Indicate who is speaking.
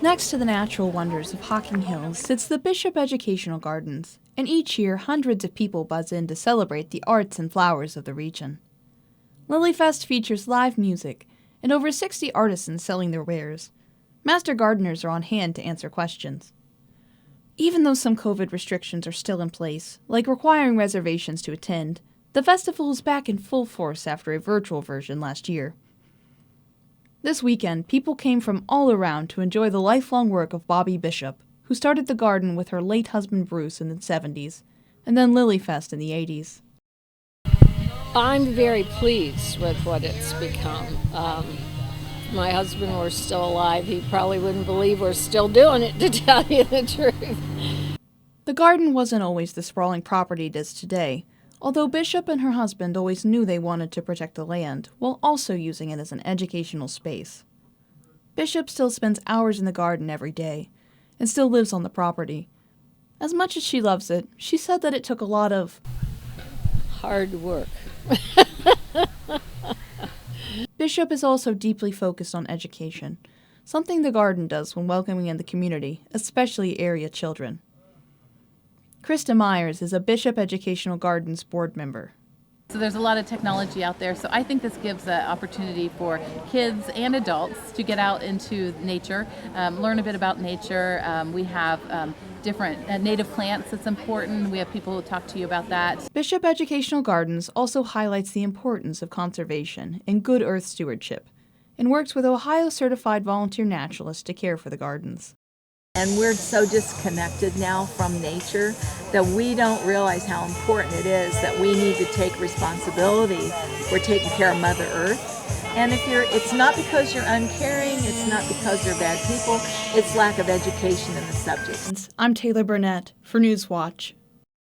Speaker 1: Next to the natural wonders of Hocking Hills sits the Bishop Educational Gardens, and each year hundreds of people buzz in to celebrate the arts and flowers of the region. Lilyfest features live music and over 60 artisans selling their wares. Master gardeners are on hand to answer questions. Even though some COVID restrictions are still in place, like requiring reservations to attend, the festival is back in full force after a virtual version last year. This weekend, people came from all around to enjoy the lifelong work of Bobby Bishop, who started the garden with her late husband Bruce in the 70s, and then Lilyfest in the 80s.
Speaker 2: I'm very pleased with what it's become. If my husband were still alive, he probably wouldn't believe we're still doing it, to tell you the truth.
Speaker 1: The garden wasn't always the sprawling property it is today, although Bishop and her husband always knew they wanted to protect the land, while also using it as an educational space. Bishop still spends hours in the garden every day, and still lives on the property. As much as she loves it, she said that it took a lot of
Speaker 2: hard work.
Speaker 1: Bishop is also deeply focused on education, something the garden does when welcoming in the community, especially area children. Krista Myers is a Bishop Educational Gardens board member.
Speaker 3: So there's a lot of technology out there, so I think this gives an opportunity for kids and adults to get out into nature, learn a bit about nature. We have different native plants that's important. We have people who talk to you about that.
Speaker 1: Bishop Educational Gardens also highlights the importance of conservation and good earth stewardship, and works with Ohio-certified volunteer naturalists to care for the gardens.
Speaker 4: And we're so disconnected now from nature that we don't realize how important it is that we need to take responsibility for taking care of Mother Earth. And it's not because you're uncaring, it's not because they're bad people, it's lack of education in the subject.
Speaker 1: I'm Taylor Burnett for Newswatch.